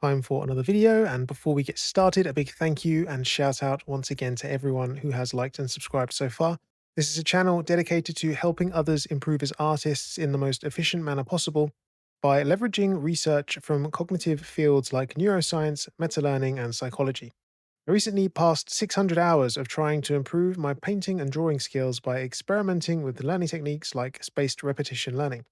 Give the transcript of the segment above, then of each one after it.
Time for another video, and before we get started, a big thank you and shout out once again to everyone who has liked and subscribed so far. This is a channel dedicated to helping others improve as artists in the most efficient manner possible by leveraging research from cognitive fields like neuroscience, meta-learning, and psychology. I recently passed 600 hours of trying to improve my painting and drawing skills by experimenting with learning techniques like spaced repetition learning.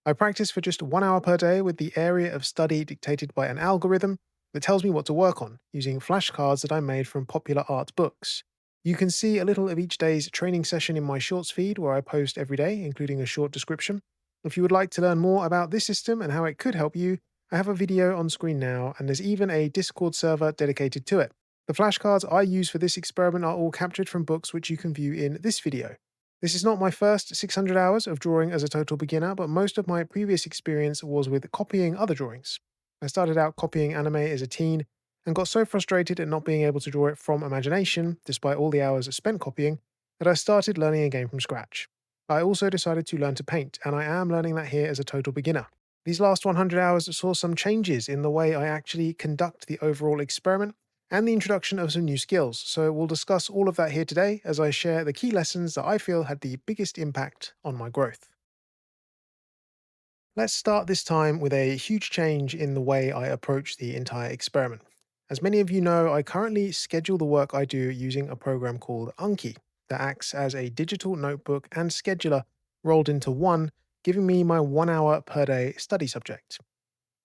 I practice for just 1 hour per day with the area of study dictated by an algorithm that tells me what to work on, using flashcards that I made from popular art books. You can see a little of each day's training session in my Shorts feed where I post every day, including a short description. If you would like to learn more about this system and how it could help you, I have a video on screen now, and there's even a Discord server dedicated to it. The flashcards I use for this experiment are all captured from books which you can view in this video. This is not my first 600 hours of drawing as a total beginner, but most of my previous experience was with copying other drawings. I started out copying anime as a teen and got so frustrated at not being able to draw it from imagination, despite all the hours spent copying, that I started learning again from scratch. I also decided to learn to paint, and I am learning that here as a total beginner. These last 100 hours saw some changes in the way I actually conduct the overall experiment and the introduction of some new skills. So we'll discuss all of that here today as I share the key lessons that I feel had the biggest impact on my growth. Let's start this time with a huge change in the way I approach the entire experiment. As many of you know, I currently schedule the work I do using a program called Anki that acts as a digital notebook and scheduler rolled into one, giving me my 1 hour per day study subject.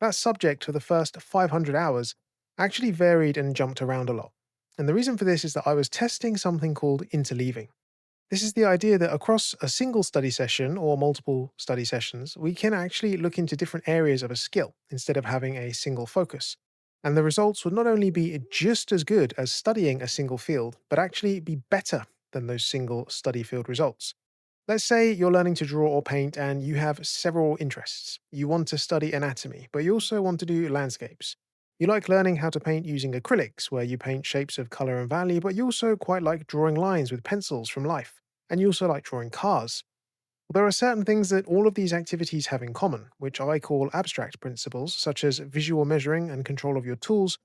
That subject for the first 500 hours actually varied and jumped around a lot. And the reason for this is that I was testing something called interleaving. This is the idea that across a single study session or multiple study sessions, we can actually look into different areas of a skill instead of having a single focus. And the results would not only be just as good as studying a single field, but actually be better than those single study field results. Let's say you're learning to draw or paint and you have several interests. You want to study anatomy, but you also want to do landscapes. You like learning how to paint using acrylics, where you paint shapes of color and value, but you also quite like drawing lines with pencils from life. And you also like drawing cars. Well, there are certain things that all of these activities have in common, which I call abstract principles, such as visual measuring and control of your tools.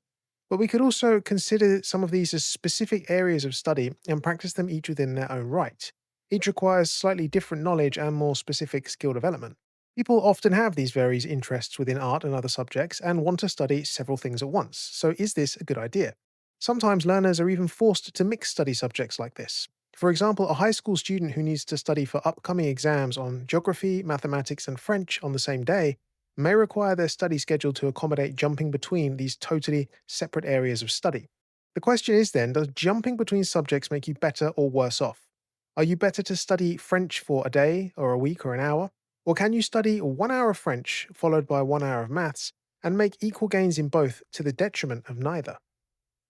But we could also consider some of these as specific areas of study and practice them each within their own right. Each requires slightly different knowledge and more specific skill development. People often have these various interests within art and other subjects and want to study several things at once. So, is this a good idea? Sometimes learners are even forced to mix study subjects like this. For example, a high school student who needs to study for upcoming exams on geography, mathematics, and French on the same day may require their study schedule to accommodate jumping between these totally separate areas of study. The question is then, does jumping between subjects make you better or worse off? Are you better to study French for a day or a week or an hour? Or can you study 1 hour of French followed by 1 hour of maths and make equal gains in both to the detriment of neither?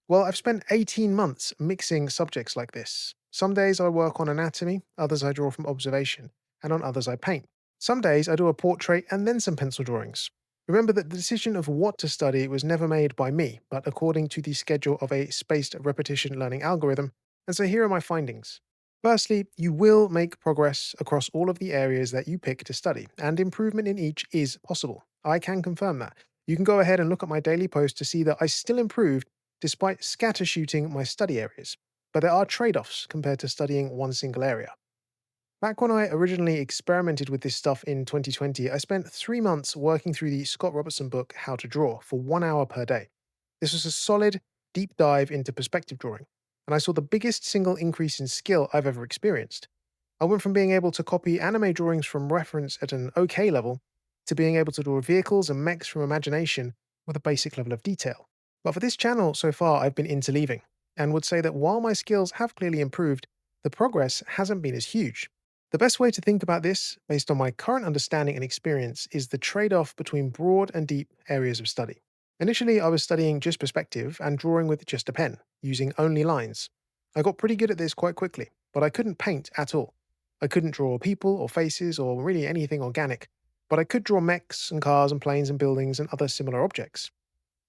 Well, I've spent 18 months mixing subjects like this. Some days I work on anatomy, others I draw from observation, and on others I paint. Some days I do a portrait and then some pencil drawings. Remember that the decision of what to study was never made by me, but according to the schedule of a spaced repetition learning algorithm, and so here are my findings. Firstly, you will make progress across all of the areas that you pick to study, and improvement in each is possible. I can confirm that. You can go ahead and look at my daily post to see that I still improved despite scattershooting my study areas. But there are trade offs compared to studying one single area. Back when I originally experimented with this stuff in 2020, I spent 3 months working through the Scott Robertson book How to Draw for 1 hour per day. This was a solid, deep dive into perspective drawing, and I saw the biggest single increase in skill I've ever experienced. I went from being able to copy anime drawings from reference at an okay level to being able to draw vehicles and mechs from imagination with a basic level of detail. But for this channel so far, I've been interleaving, and would say that while my skills have clearly improved, the progress hasn't been as huge. The best way to think about this, based on my current understanding and experience, is the trade off between broad and deep areas of study. Initially, I was studying just perspective and drawing with just a pen, using only lines. I got pretty good at this quite quickly, but I couldn't paint at all. I couldn't draw people or faces or really anything organic, but I could draw mechs and cars and planes and buildings and other similar objects.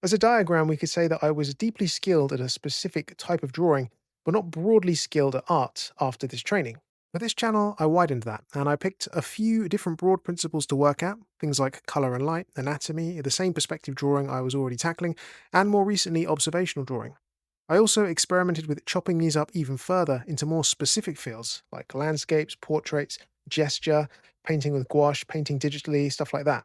As a diagram, we could say that I was deeply skilled at a specific type of drawing, but not broadly skilled at art after this training. With this channel, I widened that and I picked a few different broad principles to work at, things like color and light, anatomy, the same perspective drawing I was already tackling, and more recently, observational drawing. I also experimented with chopping these up even further into more specific fields like landscapes, portraits, gesture, painting with gouache, painting digitally, stuff like that.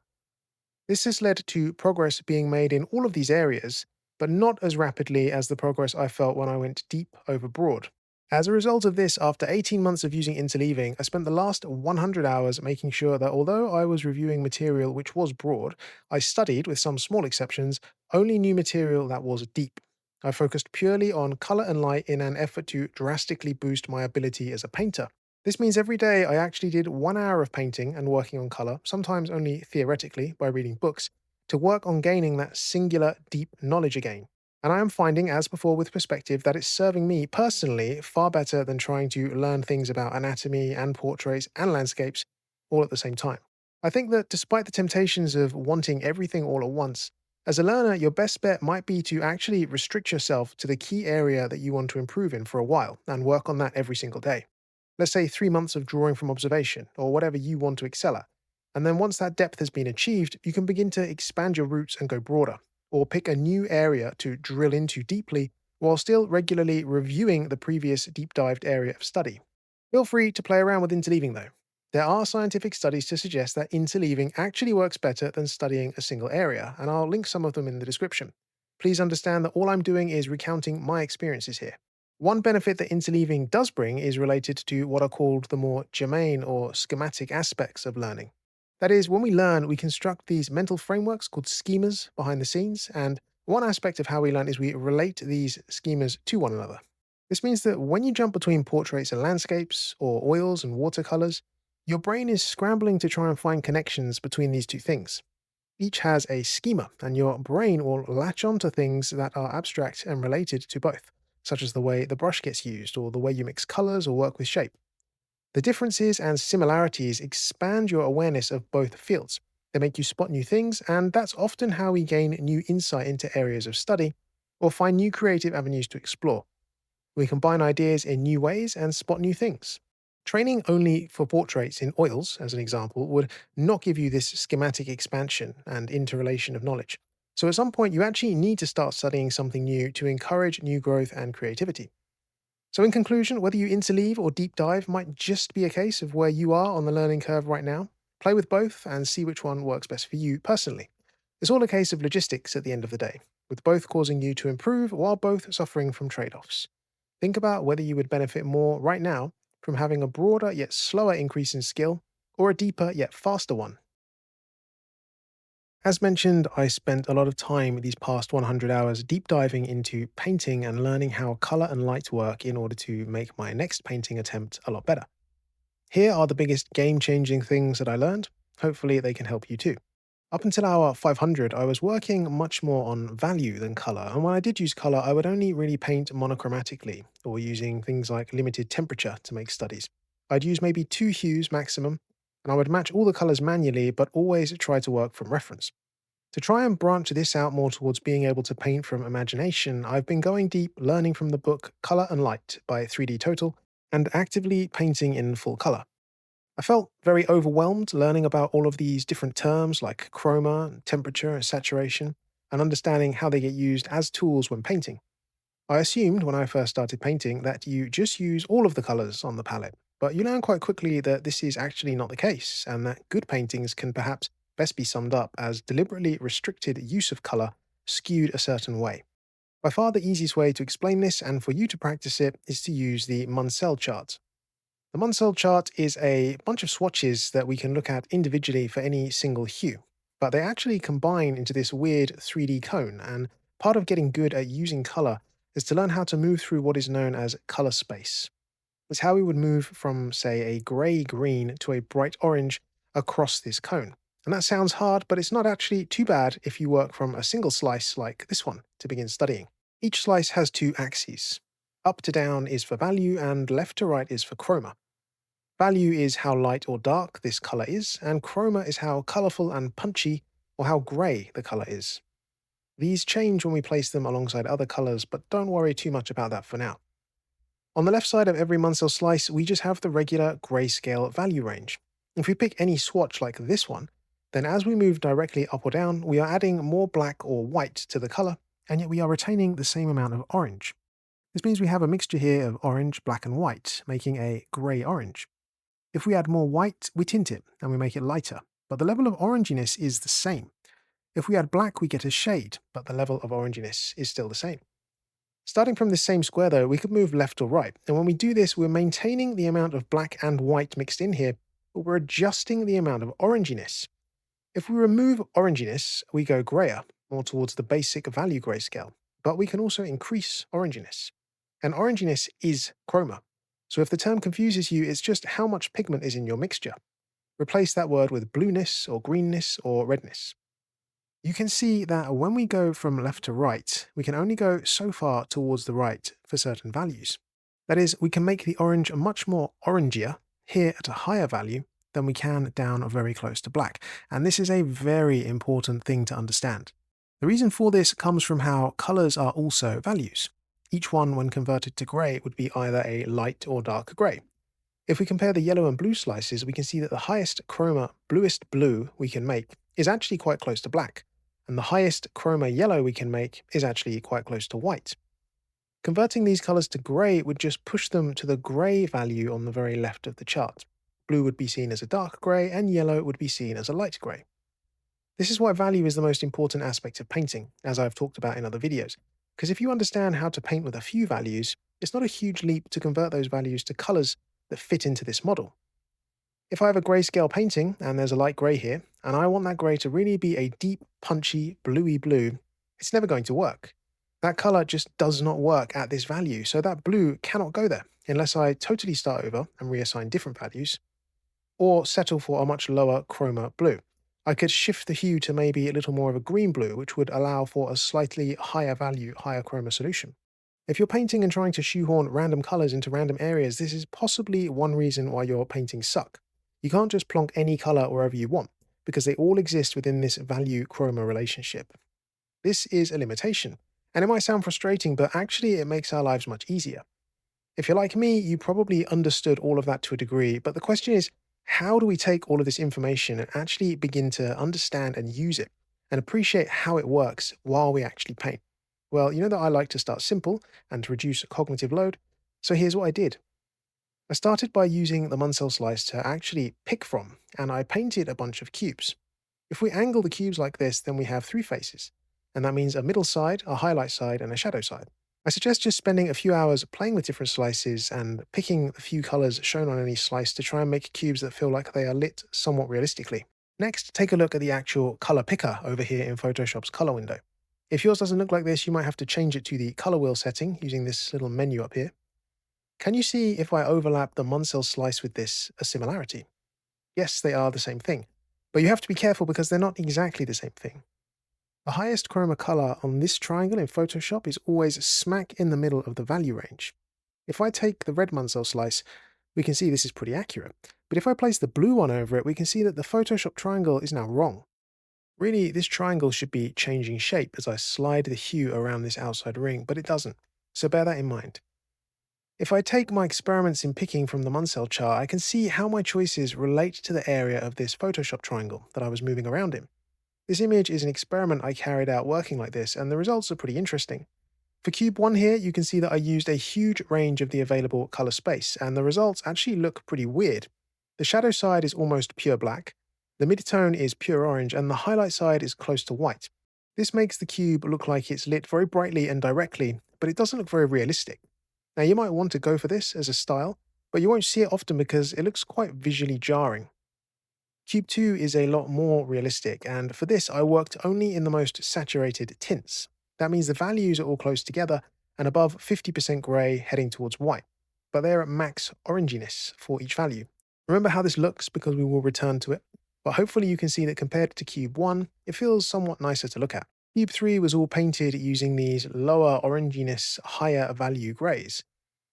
This has led to progress being made in all of these areas, but not as rapidly as the progress I felt when I went deep over broad. As a result of this, after 18 months of using interleaving, I spent the last 100 hours making sure that although I was reviewing material which was broad, I studied, with some small exceptions, only new material that was deep. I focused purely on color and light in an effort to drastically boost my ability as a painter. This means every day I actually did 1 hour of painting and working on color, sometimes only theoretically by reading books, to work on gaining that singular, deep knowledge again. And I am finding, as before with perspective, that it's serving me personally far better than trying to learn things about anatomy and portraits and landscapes all at the same time. I think that despite the temptations of wanting everything all at once, as a learner, your best bet might be to actually restrict yourself to the key area that you want to improve in for a while and work on that every single day. Let's say 3 months of drawing from observation, or whatever you want to excel at. And then once that depth has been achieved, you can begin to expand your roots and go broader, or pick a new area to drill into deeply while still regularly reviewing the previous deep dived area of study. Feel free to play around with interleaving though. There are scientific studies to suggest that interleaving actually works better than studying a single area, and I'll link some of them in the description. Please understand that all I'm doing is recounting my experiences here. One benefit that interleaving does bring is related to what are called the more germane or schematic aspects of learning. That is, when we learn, we construct these mental frameworks called schemas behind the scenes, and one aspect of how we learn is we relate these schemas to one another. This means that when you jump between portraits and landscapes, or oils and watercolors, your brain is scrambling to try and find connections between these two things. Each has a schema, and your brain will latch onto things that are abstract and related to both, such as the way the brush gets used, or the way you mix colors or work with shape. The differences and similarities expand your awareness of both fields. They make you spot new things, and that's often how we gain new insight into areas of study or find new creative avenues to explore. We combine ideas in new ways and spot new things. Training only for portraits in oils, as an example, would not give you this schematic expansion and interrelation of knowledge. So at some point, you actually need to start studying something new to encourage new growth and creativity. So, in conclusion, whether you interleave or deep dive might just be a case of where you are on the learning curve right now. Play with both and see which one works best for you personally. It's all a case of logistics at the end of the day, with both causing you to improve while both suffering from trade offs. Think about whether you would benefit more right now from having a broader yet slower increase in skill, or a deeper yet faster one. As mentioned, I spent a lot of time these past 100 hours deep diving into painting and learning how color and light work in order to make my next painting attempt a lot better. Here are the biggest game changing things that I learned. Hopefully, they can help you too. Up until hour 500, I was working much more on value than color, and when I did use color, I would only really paint monochromatically, or using things like limited temperature to make studies. I'd use maybe 2 hues maximum, and I would match all the colors manually, but always try to work from reference. To try and branch this out more towards being able to paint from imagination, I've been going deep, learning from the book Color and Light by 3D Total, and actively painting in full color. I felt very overwhelmed learning about all of these different terms like chroma, temperature, and saturation, and understanding how they get used as tools when painting. I assumed when I first started painting that you just use all of the colors on the palette, but you learn quite quickly that this is actually not the case, and that good paintings can perhaps best be summed up as deliberately restricted use of color skewed a certain way. By far the easiest way to explain this and for you to practice it is to use the Munsell chart. The Munsell chart is a bunch of swatches that we can look at individually for any single hue, but they actually combine into this weird 3D cone, and part of getting good at using color is to learn how to move through what is known as color space. It's how we would move from, say, a grey-green to a bright orange across this cone. And that sounds hard, but it's not actually too bad if you work from a single slice like this one to begin studying. Each slice has two axes. Up to down is for value, and left to right is for chroma. Value is how light or dark this color is, and chroma is how colorful and punchy or how grey the color is. These change when we place them alongside other colors, but don't worry too much about that for now. On the left side of every Munsell slice, we just have the regular grayscale value range. If we pick any swatch like this one, then as we move directly up or down, we are adding more black or white to the color, and yet we are retaining the same amount of orange. This means we have a mixture here of orange, black, and white, making a grey orange. If we add more white, we tint it, and we make it lighter, but the level of oranginess is the same. If we add black, we get a shade, but the level of oranginess is still the same. Starting from this same square though, we could move left or right, and when we do this, we're maintaining the amount of black and white mixed in here, but we're adjusting the amount of oranginess. If we remove oranginess, we go grayer, more towards the basic value grayscale, but we can also increase oranginess. And oranginess is chroma. So if the term confuses you, it's just how much pigment is in your mixture. Replace that word with blueness or greenness or redness. You can see that when we go from left to right, we can only go so far towards the right for certain values. That is, we can make the orange much more orangier here at a higher value than we can down very close to black, and this is a very important thing to understand. The reason for this comes from how colors are also values. Each one, when converted to grey, would be either a light or dark grey. If we compare the yellow and blue slices, we can see that the highest chroma bluest blue we can make is actually quite close to black, and the highest chroma yellow we can make is actually quite close to white. Converting these colors to grey would just push them to the grey value on the very left of the chart. Blue would be seen as a dark grey, and yellow would be seen as a light grey. This is why value is the most important aspect of painting, as I've talked about in other videos, because if you understand how to paint with a few values, it's not a huge leap to convert those values to colors that fit into this model. If I have a grayscale painting, and there's a light grey here, and I want that grey to really be a deep, punchy, bluey blue, it's never going to work. That color just does not work at this value, so that blue cannot go there, unless I totally start over and reassign different values, or settle for a much lower chroma blue. I could shift the hue to maybe a little more of a green blue, which would allow for a slightly higher value, higher chroma solution. If you're painting and trying to shoehorn random colors into random areas, this is possibly one reason why your paintings suck. You can't just plonk any color wherever you want, because they all exist within this value-chroma relationship. This is a limitation, and it might sound frustrating, but actually it makes our lives much easier. If you're like me, you probably understood all of that to a degree, but the question is, how do we take all of this information and actually begin to understand and use it, and appreciate how it works while we actually paint? Well, you know that I like to start simple and to reduce cognitive load, so here's what I did. I started by using the Munsell slice to actually pick from, and I painted a bunch of cubes. If we angle the cubes like this, then we have three faces, and that means a middle side, a highlight side, and a shadow side. I suggest just spending a few hours playing with different slices and picking the few colors shown on any slice to try and make cubes that feel like they are lit somewhat realistically. Next, take a look at the actual color picker over here in Photoshop's color window. If yours doesn't look like this, you might have to change it to the color wheel setting using this little menu up here. Can you see, if I overlap the Munsell slice with this, a similarity? Yes, they are the same thing, but you have to be careful because they're not exactly the same thing. The highest chroma color on this triangle in Photoshop is always smack in the middle of the value range. If I take the red Munsell slice, we can see this is pretty accurate, but if I place the blue one over it, we can see that the Photoshop triangle is now wrong. Really, this triangle should be changing shape as I slide the hue around this outside ring, but it doesn't, so bear that in mind. If I take my experiments in picking from the Munsell chart, I can see how my choices relate to the area of this Photoshop triangle that I was moving around in. This image is an experiment I carried out working like this, and the results are pretty interesting. For Cube 1 here, you can see that I used a huge range of the available color space, and the results actually look pretty weird. The shadow side is almost pure black, the midtone is pure orange, and the highlight side is close to white. This makes the cube look like it's lit very brightly and directly, but it doesn't look very realistic. Now, you might want to go for this as a style, but you won't see it often because it looks quite visually jarring. Cube 2 is a lot more realistic, and for this I worked only in the most saturated tints. That means the values are all close together and above 50% grey heading towards white, but they're at max oranginess for each value. Remember how this looks because we will return to it, but hopefully you can see that compared to Cube 1, it feels somewhat nicer to look at. Cube 3 was all painted using these lower oranginess, higher value greys.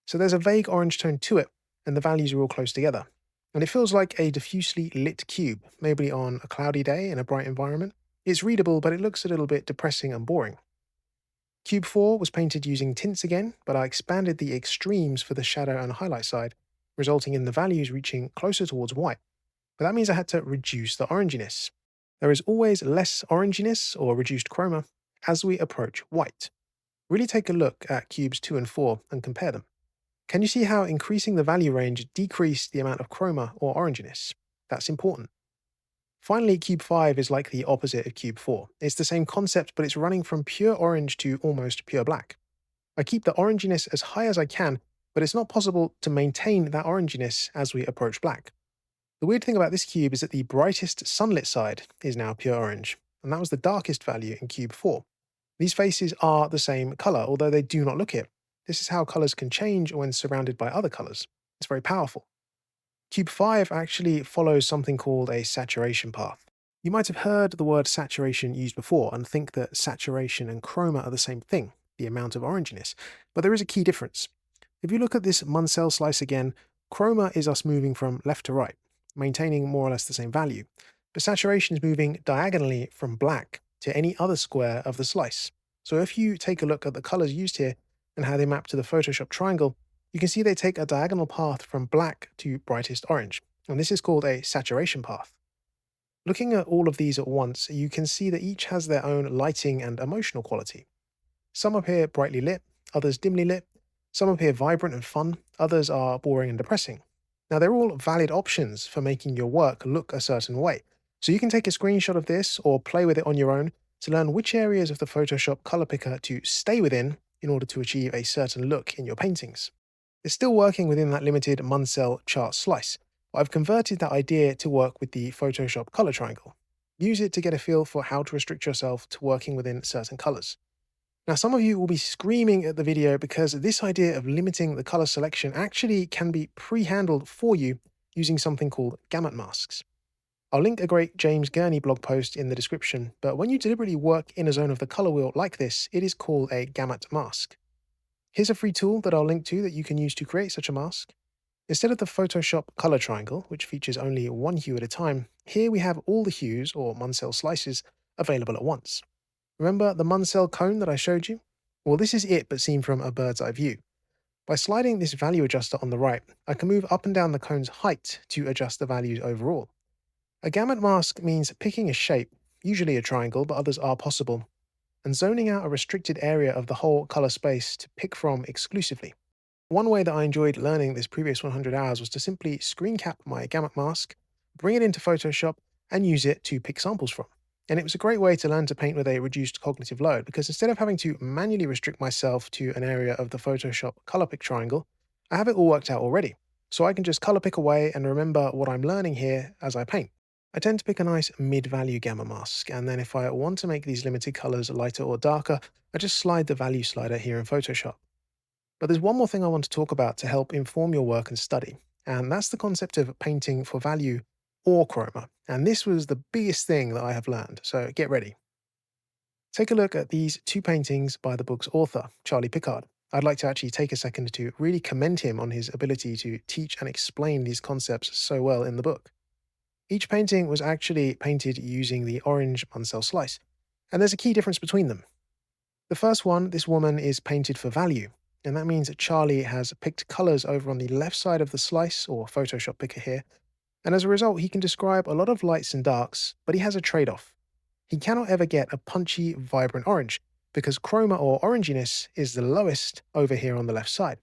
So there's a vague orange tone to it, and the values are all close together. And it feels like a diffusely lit cube, maybe on a cloudy day in a bright environment. It's readable, but it looks a little bit depressing and boring. Cube 4 was painted using tints again, but I expanded the extremes for the shadow and highlight side, resulting in the values reaching closer towards white. But that means I had to reduce the oranginess. There is always less oranginess or reduced chroma as we approach white. Really take a look at cubes 2 and 4 and compare them. Can you see how increasing the value range decreased the amount of chroma or oranginess? That's important. Finally, cube 5 is like the opposite of cube 4. It's the same concept, but it's running from pure orange to almost pure black. I keep the oranginess as high as I can, but it's not possible to maintain that oranginess as we approach black. The weird thing about this cube is that the brightest sunlit side is now pure orange, and that was the darkest value in cube 4. These faces are the same color, although they do not look it. This is how colors can change when surrounded by other colors. It's very powerful. Cube 5 actually follows something called a saturation path. You might have heard the word saturation used before and think that saturation and chroma are the same thing, the amount of oranginess, but there is a key difference. If you look at this Munsell slice again, chroma is us moving from left to right, maintaining more or less the same value, but saturation is moving diagonally from black to any other square of the slice. So if you take a look at the colors used here and how they map to the Photoshop triangle, you can see they take a diagonal path from black to brightest orange, and this is called a saturation path. Looking at all of these at once, you can see that each has their own lighting and emotional quality. Some appear brightly lit, others dimly lit, some appear vibrant and fun, others are boring and depressing. Now, they're all valid options for making your work look a certain way, so you can take a screenshot of this or play with it on your own to learn which areas of the Photoshop color picker to stay within in order to achieve a certain look in your paintings. It's still working within that limited Munsell chart slice, but I've converted that idea to work with the Photoshop color triangle. Use it to get a feel for how to restrict yourself to working within certain colors. Now, some of you will be screaming at the video because this idea of limiting the color selection actually can be pre-handled for you using something called gamut masks. I'll link a great James Gurney blog post in the description, but when you deliberately work in a zone of the color wheel like this, it is called a gamut mask. Here's a free tool that I'll link to that you can use to create such a mask. Instead of the Photoshop color triangle, which features only one hue at a time, here we have all the hues, or Munsell slices, available at once. Remember the Munsell cone that I showed you? Well, this is it, but seen from a bird's eye view. By sliding this value adjuster on the right, I can move up and down the cone's height to adjust the values overall. A gamut mask means picking a shape, usually a triangle, but others are possible, and zoning out a restricted area of the whole color space to pick from exclusively. One way that I enjoyed learning this previous 100 hours was to simply screen cap my gamut mask, bring it into Photoshop, and use it to pick samples from. And it was a great way to learn to paint with a reduced cognitive load, because instead of having to manually restrict myself to an area of the Photoshop color pick triangle, I have it all worked out already. So I can just color pick away and remember what I'm learning here as I paint. I tend to pick a nice mid-value gamma mask, and then if I want to make these limited colors lighter or darker, I just slide the value slider here in Photoshop. But there's one more thing I want to talk about to help inform your work and study, and that's the concept of painting for value or chroma. And this was the biggest thing that I have learned, so get ready. Take a look at these two paintings by the book's author, Charlie Picard. I'd like to actually take a second to really commend him on his ability to teach and explain these concepts so well in the book. Each painting was actually painted using the orange Munsell slice, and there's a key difference between them. The first one, this woman is painted for value, and that means that Charlie has picked colors over on the left side of the slice, or Photoshop picker here, and as a result he can describe a lot of lights and darks, but he has a trade-off. He cannot ever get a punchy, vibrant orange, because chroma or oranginess is the lowest over here on the left side.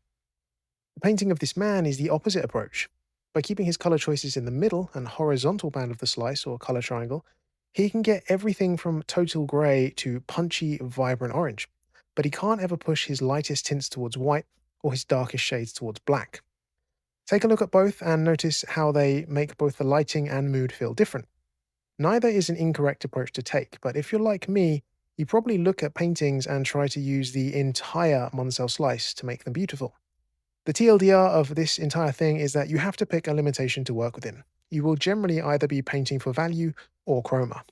The painting of this man is the opposite approach. By keeping his color choices in the middle and horizontal band of the slice, or color triangle, he can get everything from total grey to punchy, vibrant orange, but he can't ever push his lightest tints towards white or his darkest shades towards black. Take a look at both and notice how they make both the lighting and mood feel different. Neither is an incorrect approach to take, but if you're like me, you probably look at paintings and try to use the entire Munsell slice to make them beautiful. The TLDR of this entire thing is that you have to pick a limitation to work within. You will generally either be painting for value or chroma.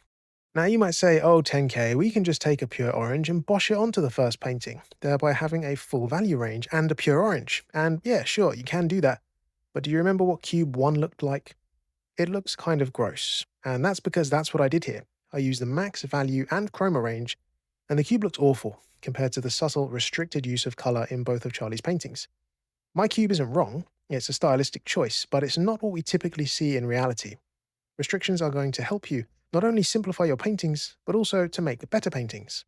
Now you might say, oh 10K, we can just take a pure orange and bosh it onto the first painting, thereby having a full value range and a pure orange. And yeah, sure, you can do that. But do you remember what Cube 1 looked like? It looks kind of gross. And that's because that's what I did here. I used the max value and chroma range, and the cube looked awful compared to the subtle, restricted use of color in both of Charlie's paintings. My cube isn't wrong, it's a stylistic choice, but it's not what we typically see in reality. Restrictions are going to help you not only simplify your paintings, but also to make better paintings.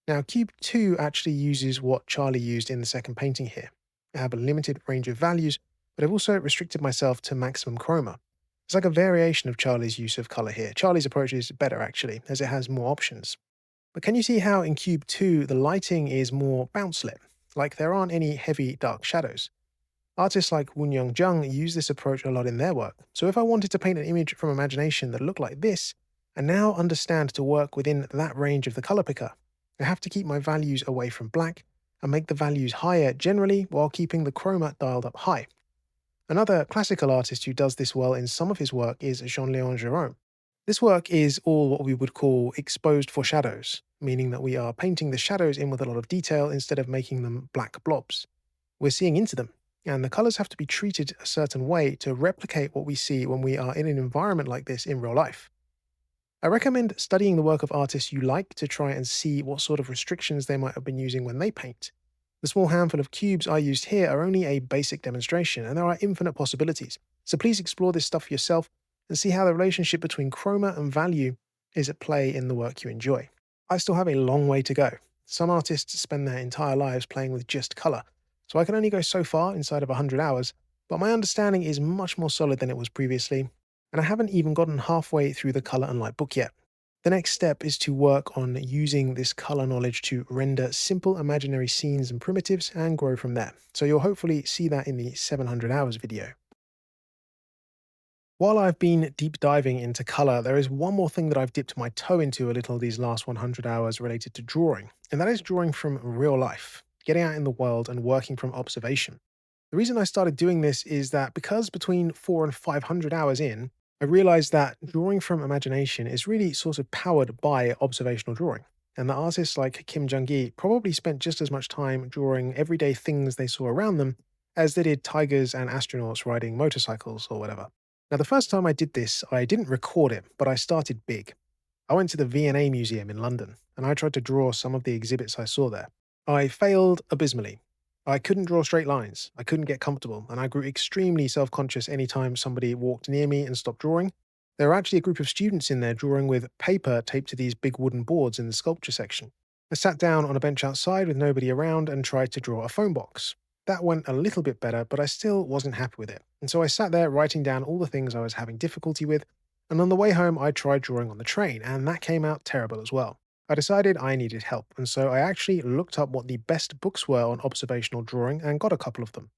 Now, Cube 2 actually uses what Charlie used in the second painting here. I have a limited range of values, but I've also restricted myself to maximum chroma. It's like a variation of Charlie's use of color here. Charlie's approach is better actually, as it has more options. But can you see how in Cube 2 the lighting is more bounce lit? Like there aren't any heavy dark shadows. Artists like Woon Jung use this approach a lot in their work. So if I wanted to paint an image from imagination that looked like this, I now understand to work within that range of the color picker. I have to keep my values away from black and make the values higher generally while keeping the chroma dialed up high. Another classical artist who does this well in some of his work is Jean-Léon Gérôme. This work is all what we would call exposed foreshadows, meaning that we are painting the shadows in with a lot of detail instead of making them black blobs. We're seeing into them, and the colors have to be treated a certain way to replicate what we see when we are in an environment like this in real life. I recommend studying the work of artists you like to try and see what sort of restrictions they might have been using when they paint. The small handful of cubes I used here are only a basic demonstration, and there are infinite possibilities. So please explore this stuff yourself and see how the relationship between chroma and value is at play in the work you enjoy. I still have a long way to go. Some artists spend their entire lives playing with just color, so I can only go so far inside of 100 hours, but my understanding is much more solid than it was previously, and I haven't even gotten halfway through the Color and Light book yet. The next step is to work on using this color knowledge to render simple imaginary scenes and primitives and grow from there. So you'll hopefully see that in the 700 hours video. While I've been deep diving into color, there is one more thing that I've dipped my toe into a little these last 100 hours related to drawing, and that is drawing from real life, getting out in the world and working from observation. The reason I started doing this is that because between 400 and 500 hours in, I realized that drawing from imagination is really sort of powered by observational drawing, and that artists like Kim Jung-gi probably spent just as much time drawing everyday things they saw around them as they did tigers and astronauts riding motorcycles or whatever. Now, the first time I did this, I didn't record it, but I started big. I went to the V&A Museum in London, and I tried to draw some of the exhibits I saw there. I failed abysmally. I couldn't draw straight lines, I couldn't get comfortable, and I grew extremely self-conscious anytime somebody walked near me and stopped drawing. There were actually a group of students in there drawing with paper taped to these big wooden boards in the sculpture section. I sat down on a bench outside with nobody around and tried to draw a phone box. That went a little bit better, but I still wasn't happy with it. And so I sat there writing down all the things I was having difficulty with, and on the way home I tried drawing on the train, and that came out terrible as well. I decided I needed help, and so I actually looked up what the best books were on observational drawing and got a couple of them.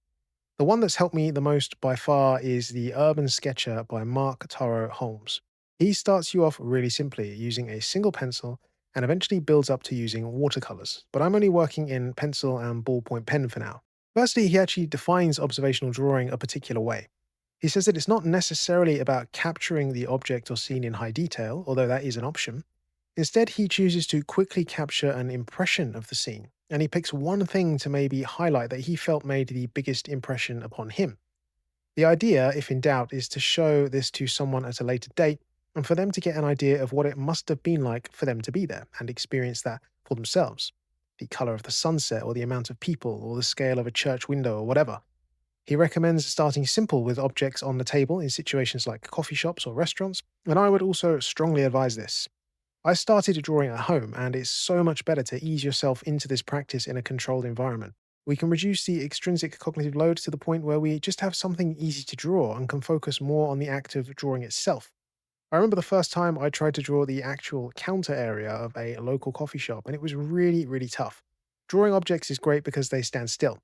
The one that's helped me the most by far is The Urban Sketcher by Mark Taro Holmes. He starts you off really simply using a single pencil and eventually builds up to using watercolors, but I'm only working in pencil and ballpoint pen for now. Firstly, he actually defines observational drawing a particular way. He says that it's not necessarily about capturing the object or scene in high detail, although that is an option. Instead, he chooses to quickly capture an impression of the scene, and he picks one thing to maybe highlight that he felt made the biggest impression upon him. The idea, if in doubt, is to show this to someone at a later date and for them to get an idea of what it must have been like for them to be there and experience that for themselves. The color of the sunset, or the amount of people, or the scale of a church window, or whatever. He recommends starting simple with objects on the table in situations like coffee shops or restaurants, and I would also strongly advise this. I started drawing at home, and it's so much better to ease yourself into this practice in a controlled environment. We can reduce the extrinsic cognitive load to the point where we just have something easy to draw and can focus more on the act of drawing itself. I remember the first time I tried to draw the actual counter area of a local coffee shop, and it was really, really tough. Drawing objects is great because they stand still.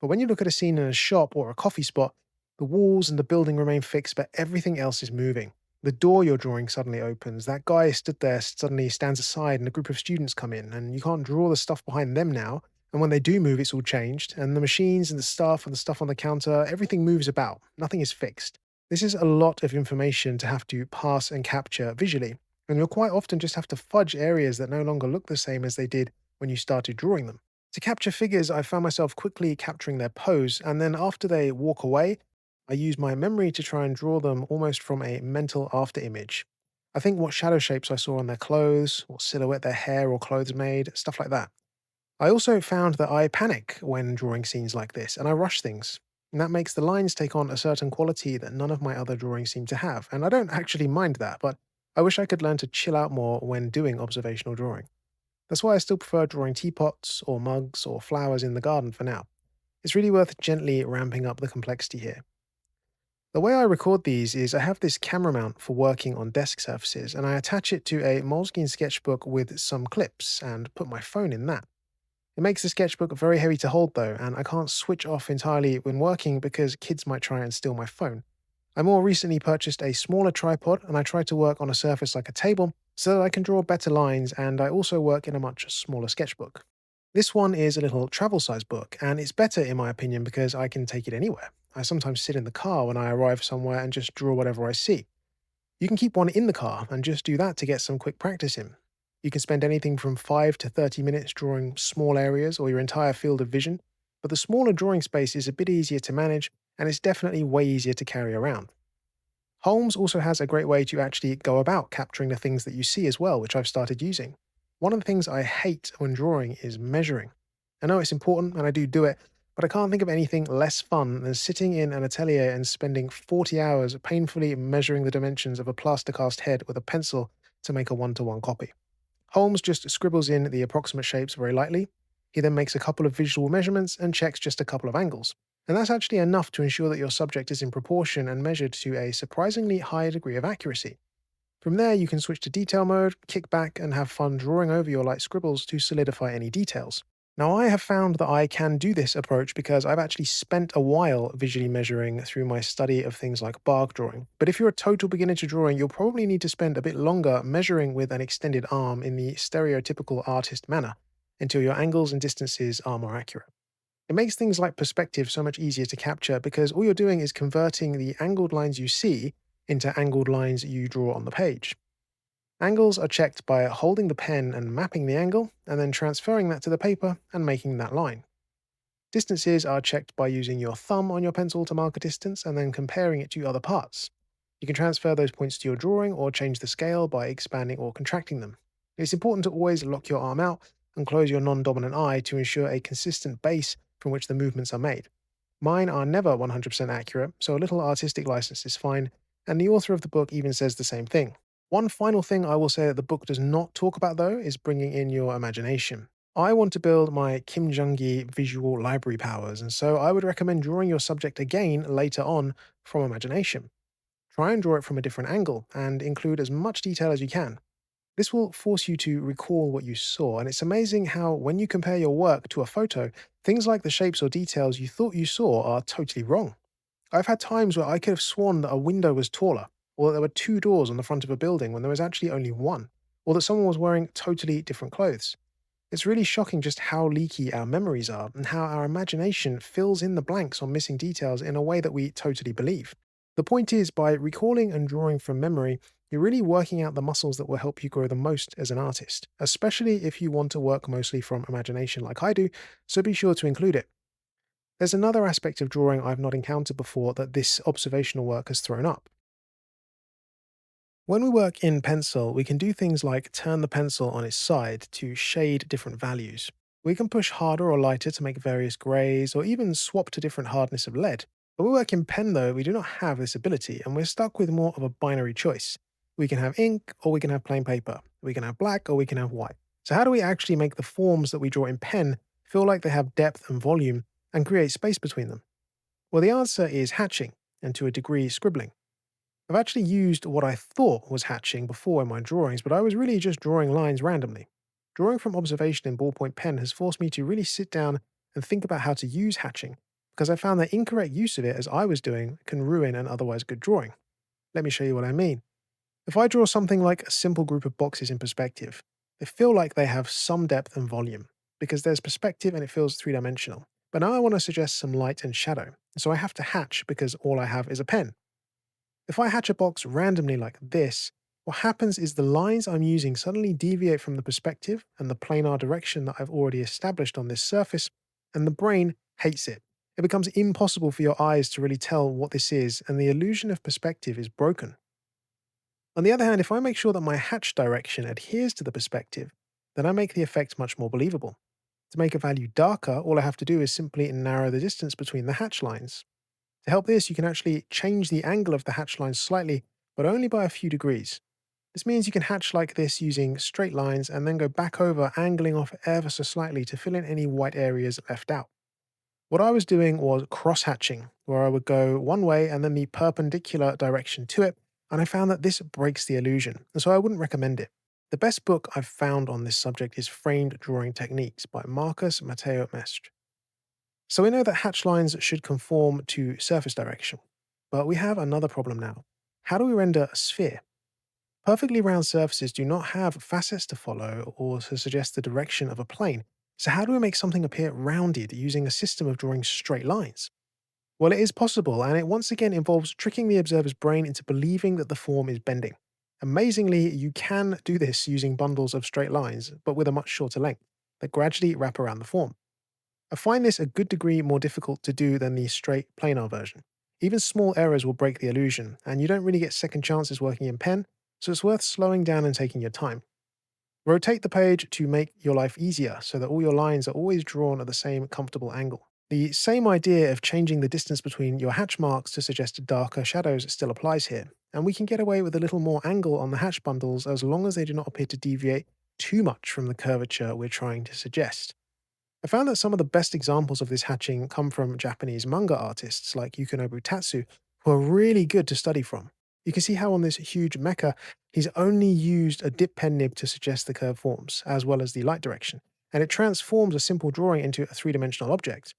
But when you look at a scene in a shop or a coffee spot, the walls and the building remain fixed, but everything else is moving. The door you're drawing suddenly opens, that guy stood there suddenly stands aside, and a group of students come in, and you can't draw the stuff behind them now. And when they do move, it's all changed, and the machines and the stuff on the counter, everything moves about. Nothing is fixed. This is a lot of information to have to pass and capture visually, and you'll quite often just have to fudge areas that no longer look the same as they did when you started drawing them. To capture figures, I found myself quickly capturing their pose, and then after they walk away, I use my memory to try and draw them almost from a mental after image. I think what shadow shapes I saw on their clothes, what silhouette their hair or clothes made, stuff like that. I also found that I panic when drawing scenes like this, and I rush things. And that makes the lines take on a certain quality that none of my other drawings seem to have, and I don't actually mind that, but I wish I could learn to chill out more when doing observational drawing. That's why I still prefer drawing teapots or mugs or flowers in the garden for now. It's really worth gently ramping up the complexity here. The way I record these is I have this camera mount for working on desk surfaces, and I attach it to a Moleskine sketchbook with some clips and put my phone in that. It makes the sketchbook very heavy to hold though, and I can't switch off entirely when working because kids might try and steal my phone. I more recently purchased a smaller tripod and I try to work on a surface like a table so that I can draw better lines, and I also work in a much smaller sketchbook. This one is a little travel size book, and it's better in my opinion because I can take it anywhere. I sometimes sit in the car when I arrive somewhere and just draw whatever I see. You can keep one in the car and just do that to get some quick practice in. You can spend anything from 5 to 30 minutes drawing small areas or your entire field of vision, but the smaller drawing space is a bit easier to manage and it's definitely way easier to carry around. Holmes also has a great way to actually go about capturing the things that you see as well, which I've started using. One of the things I hate when drawing is measuring. I know it's important and I do it, but I can't think of anything less fun than sitting in an atelier and spending 40 hours painfully measuring the dimensions of a plaster cast head with a pencil to make a one-to-one copy. Holmes just scribbles in the approximate shapes very lightly. He then makes a couple of visual measurements and checks just a couple of angles. And that's actually enough to ensure that your subject is in proportion and measured to a surprisingly high degree of accuracy. From there, you can switch to detail mode, kick back, and have fun drawing over your light scribbles to solidify any details. Now, I have found that I can do this approach because I've actually spent a while visually measuring through my study of things like bark drawing. But if you're a total beginner to drawing, you'll probably need to spend a bit longer measuring with an extended arm in the stereotypical artist manner until your angles and distances are more accurate. It makes things like perspective so much easier to capture because all you're doing is converting the angled lines you see into angled lines you draw on the page. Angles are checked by holding the pen and mapping the angle, and then transferring that to the paper and making that line. Distances are checked by using your thumb on your pencil to mark a distance and then comparing it to other parts. You can transfer those points to your drawing or change the scale by expanding or contracting them. It's important to always lock your arm out and close your non-dominant eye to ensure a consistent base from which the movements are made. Mine are never 100% accurate, so a little artistic license is fine, and the author of the book even says the same thing. One final thing I will say that the book does not talk about, though, is bringing in your imagination. I want to build my Kim Jung-gi visual library powers, and so I would recommend drawing your subject again later on from imagination. Try and draw it from a different angle, and include as much detail as you can. This will force you to recall what you saw, and it's amazing how, when you compare your work to a photo, things like the shapes or details you thought you saw are totally wrong. I've had times where I could have sworn that a window was taller, or that there were two doors on the front of a building when there was actually only one, or that someone was wearing totally different clothes. It's really shocking just how leaky our memories are and how our imagination fills in the blanks on missing details in a way that we totally believe. The point is, by recalling and drawing from memory, you're really working out the muscles that will help you grow the most as an artist, especially if you want to work mostly from imagination like I do, so be sure to include it. There's another aspect of drawing I've not encountered before that this observational work has thrown up. When we work in pencil, we can do things like turn the pencil on its side to shade different values. We can push harder or lighter to make various greys, or even swap to different hardness of lead. When we work in pen, though, we do not have this ability, and we're stuck with more of a binary choice. We can have ink, or we can have plain paper. We can have black, or we can have white. So how do we actually make the forms that we draw in pen feel like they have depth and volume, and create space between them? Well, the answer is hatching, and to a degree, scribbling. I've actually used what I thought was hatching before in my drawings, but I was really just drawing lines randomly. Drawing from observation in ballpoint pen has forced me to really sit down and think about how to use hatching, because I found that incorrect use of it, as I was doing, can ruin an otherwise good drawing. Let me show you what I mean. If I draw something like a simple group of boxes in perspective, they feel like they have some depth and volume, because there's perspective and it feels three-dimensional. But now I want to suggest some light and shadow, so I have to hatch because all I have is a pen. If I hatch a box randomly like this, what happens is the lines I'm using suddenly deviate from the perspective and the planar direction that I've already established on this surface, and the brain hates it. It becomes impossible for your eyes to really tell what this is, and the illusion of perspective is broken. On the other hand, if I make sure that my hatch direction adheres to the perspective, then I make the effect much more believable. To make a value darker, all I have to do is simply narrow the distance between the hatch lines. To help this, you can actually change the angle of the hatch lines slightly, but only by a few degrees. This means you can hatch like this using straight lines and then go back over, angling off ever so slightly to fill in any white areas left out. What I was doing was cross hatching, where I would go one way and then the perpendicular direction to it, and I found that this breaks the illusion, and so I wouldn't recommend it. The best book I've found on this subject is Framed Drawing Techniques by Marcus Matteo Mestre. So we know that hatch lines should conform to surface direction, but we have another problem now. How do we render a sphere? Perfectly round surfaces do not have facets to follow or to suggest the direction of a plane. So how do we make something appear rounded using a system of drawing straight lines? Well, it is possible, and it once again involves tricking the observer's brain into believing that the form is bending. Amazingly, you can do this using bundles of straight lines, but with a much shorter length, that gradually wrap around the form. I find this a good degree more difficult to do than the straight planar version. Even small errors will break the illusion, and you don't really get second chances working in pen, so it's worth slowing down and taking your time. Rotate the page to make your life easier so that all your lines are always drawn at the same comfortable angle. The same idea of changing the distance between your hatch marks to suggest darker shadows still applies here, and we can get away with a little more angle on the hatch bundles as long as they do not appear to deviate too much from the curvature we're trying to suggest. I found that some of the best examples of this hatching come from Japanese manga artists like Yukinobu Tatsu, who are really good to study from. You can see how on this huge mecha, he's only used a dip pen nib to suggest the curve forms, as well as the light direction, and it transforms a simple drawing into a three-dimensional object.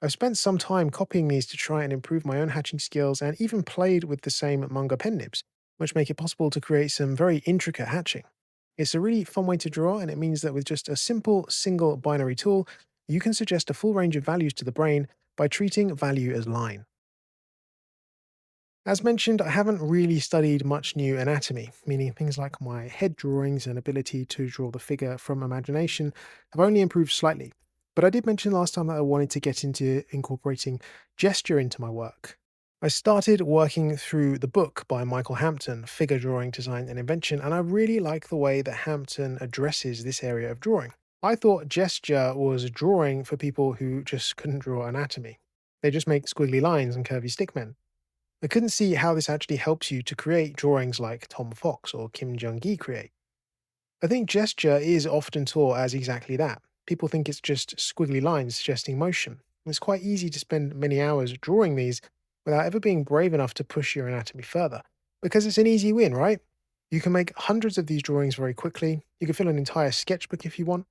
I've spent some time copying these to try and improve my own hatching skills and even played with the same manga pen nibs, which make it possible to create some very intricate hatching. It's a really fun way to draw, and it means that with just a simple single binary tool, you can suggest a full range of values to the brain by treating value as line. As mentioned, I haven't really studied much new anatomy, meaning things like my head drawings and ability to draw the figure from imagination have only improved slightly. But I did mention last time that I wanted to get into incorporating gesture into my work. I started working through the book by Michael Hampton, Figure Drawing, Design and Invention, and I really like the way that Hampton addresses this area of drawing. I thought gesture was drawing for people who just couldn't draw anatomy. They just make squiggly lines and curvy stickmen. I couldn't see how this actually helps you to create drawings like Tom Fox or Kim Jung-gi create. I think gesture is often taught as exactly that. People think it's just squiggly lines suggesting motion. It's quite easy to spend many hours drawing these without ever being brave enough to push your anatomy further. Because it's an easy win, right? You can make hundreds of these drawings very quickly. You can fill an entire sketchbook if you want.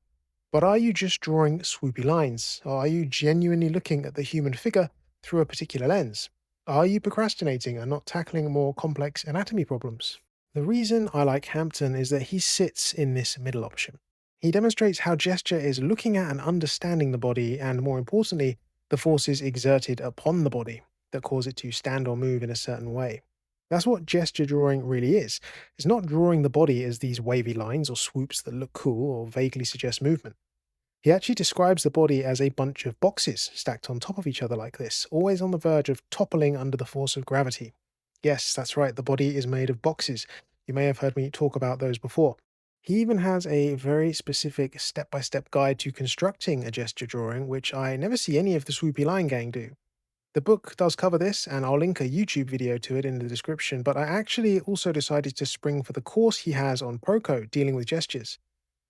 But are you just drawing swoopy lines? Or are you genuinely looking at the human figure through a particular lens? Are you procrastinating and not tackling more complex anatomy problems? The reason I like Hampton is that he sits in this middle option. He demonstrates how gesture is looking at and understanding the body, and more importantly, the forces exerted upon the body that cause it to stand or move in a certain way. That's what gesture drawing really is. It's not drawing the body as these wavy lines or swoops that look cool or vaguely suggest movement. He actually describes the body as a bunch of boxes stacked on top of each other like this, always on the verge of toppling under the force of gravity. Yes, that's right, the body is made of boxes. You may have heard me talk about those before. He even has a very specific step-by-step guide to constructing a gesture drawing, which I never see any of the Swoopy Line Gang do. The book does cover this, and I'll link a YouTube video to it in the description, but I actually also decided to spring for the course he has on Proco dealing with gestures.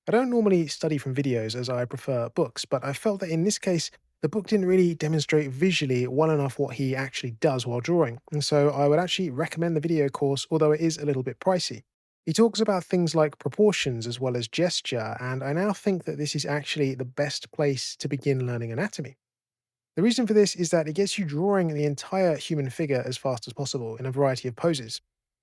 I don't normally study from videos as I prefer books, but I felt that in this case, the book didn't really demonstrate visually well enough what he actually does while drawing, and so I would actually recommend the video course, although it is a little bit pricey. He talks about things like proportions as well as gesture, and I now think that this is actually the best place to begin learning anatomy. The reason for this is that it gets you drawing the entire human figure as fast as possible in a variety of poses.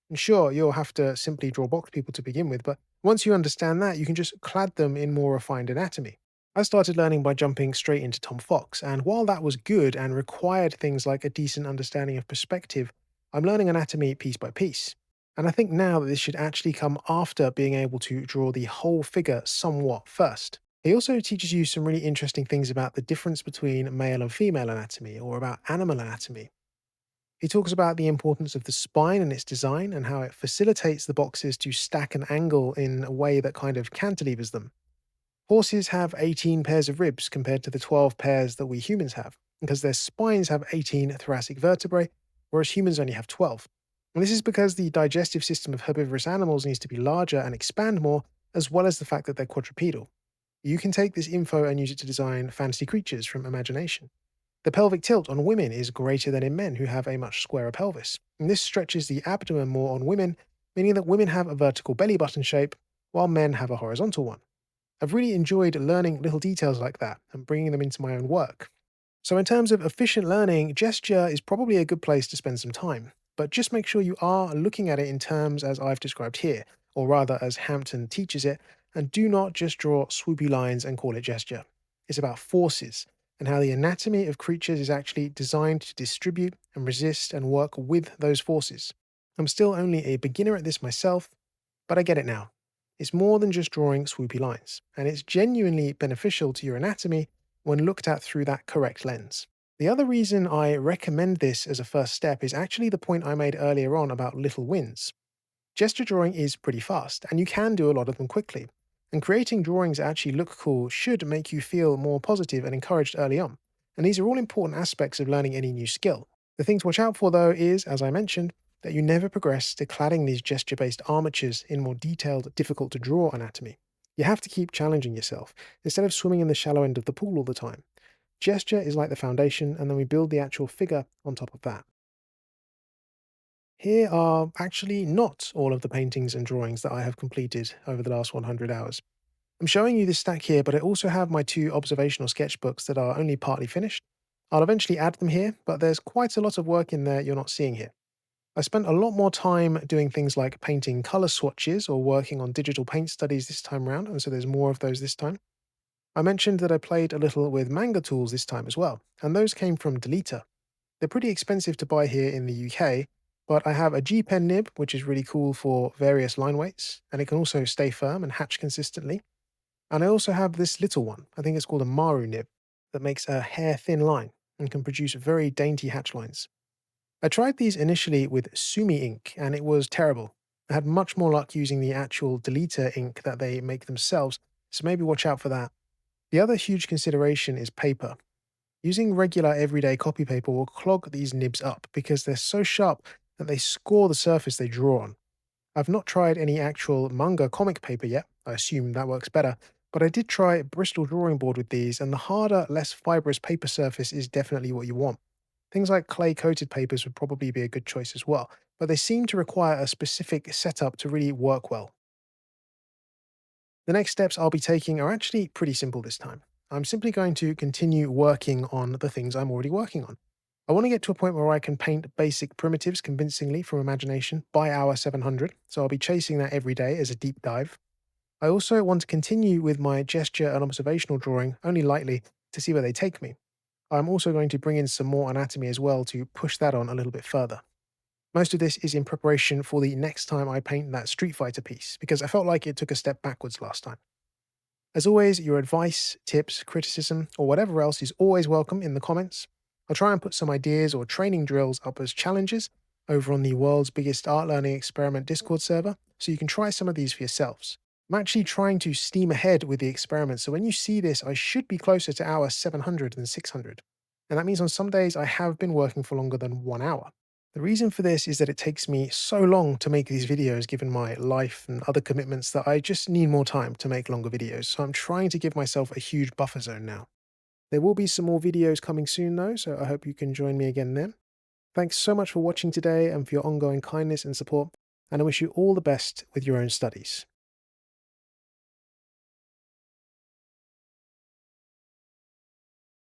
And sure, you'll have to simply draw box people to begin with, but once you understand that, you can just clad them in more refined anatomy. I started learning by jumping straight into Tom Fox, and while that was good and required things like a decent understanding of perspective, I'm learning anatomy piece by piece. And I think now that this should actually come after being able to draw the whole figure somewhat first. He also teaches you some really interesting things about the difference between male and female anatomy, or about animal anatomy. He talks about the importance of the spine and its design and how it facilitates the boxes to stack an angle in a way that kind of cantilevers them. Horses have 18 pairs of ribs compared to the 12 pairs that we humans have, because their spines have 18 thoracic vertebrae, whereas humans only have 12. And this is because the digestive system of herbivorous animals needs to be larger and expand more, as well as the fact that they're quadrupedal. You can take this info and use it to design fantasy creatures from imagination. The pelvic tilt on women is greater than in men who have a much squarer pelvis. And this stretches the abdomen more on women, meaning that women have a vertical belly button shape, while men have a horizontal one. I've really enjoyed learning little details like that and bringing them into my own work. So, in terms of efficient learning, gesture is probably a good place to spend some time. But just make sure you are looking at it in terms as I've described here, or rather as Hampton teaches it, and do not just draw swoopy lines and call it gesture. It's about forces and how the anatomy of creatures is actually designed to distribute and resist and work with those forces. I'm still only a beginner at this myself, but I get it now. It's more than just drawing swoopy lines, and it's genuinely beneficial to your anatomy when looked at through that correct lens. The other reason I recommend this as a first step is actually the point I made earlier on about little wins. Gesture drawing is pretty fast, and you can do a lot of them quickly. And creating drawings that actually look cool should make you feel more positive and encouraged early on. And these are all important aspects of learning any new skill. The thing to watch out for, though, is, as I mentioned, that you never progress to cladding these gesture based armatures in more detailed, difficult to draw anatomy. You have to keep challenging yourself, instead of swimming in the shallow end of the pool all the time. Gesture is like the foundation, and then we build the actual figure on top of that. Here are actually not all of the paintings and drawings that I have completed over the last 100 hours. I'm showing you this stack here, but I also have my two observational sketchbooks that are only partly finished. I'll eventually add them here, but there's quite a lot of work in there you're not seeing here. I spent a lot more time doing things like painting color swatches or working on digital paint studies this time around, and so there's more of those this time. I mentioned that I played a little with manga tools this time as well, and those came from Deleta. They're pretty expensive to buy here in the UK, but I have a G Pen nib, which is really cool for various line weights, and it can also stay firm and hatch consistently. And I also have this little one, I think it's called a Maru nib, that makes a hair thin line and can produce very dainty hatch lines. I tried these initially with Sumi ink, and it was terrible. I had much more luck using the actual Deleta ink that they make themselves, so maybe watch out for that. The other huge consideration is paper. Using regular everyday copy paper will clog these nibs up because they're so sharp that they score the surface they draw on. I've not tried any actual manga comic paper yet, I assume that works better, but I did try Bristol drawing board with these, and the harder, less fibrous paper surface is definitely what you want. Things like clay coated papers would probably be a good choice as well, but they seem to require a specific setup to really work well. The next steps I'll be taking are actually pretty simple this time. I'm simply going to continue working on the things I'm already working on. I want to get to a point where I can paint basic primitives convincingly from imagination by hour 700, so I'll be chasing that every day as a deep dive. I also want to continue with my gesture and observational drawing only lightly to see where they take me. I'm also going to bring in some more anatomy as well to push that on a little bit further. Most of this is in preparation for the next time I paint that Street Fighter piece, because I felt like it took a step backwards last time. As always, your advice, tips, criticism, or whatever else is always welcome in the comments. I'll try and put some ideas or training drills up as challenges over on the world's biggest art learning experiment Discord server, so you can try some of these for yourselves. I'm actually trying to steam ahead with the experiment, so when you see this, I should be closer to hour 700 than 600. And that means on some days I have been working for longer than 1 hour. The reason for this is that it takes me so long to make these videos given my life and other commitments that I just need more time to make longer videos, so I'm trying to give myself a huge buffer zone now. There will be some more videos coming soon though, so I hope you can join me again then. Thanks so much for watching today and for your ongoing kindness and support, and I wish you all the best with your own studies.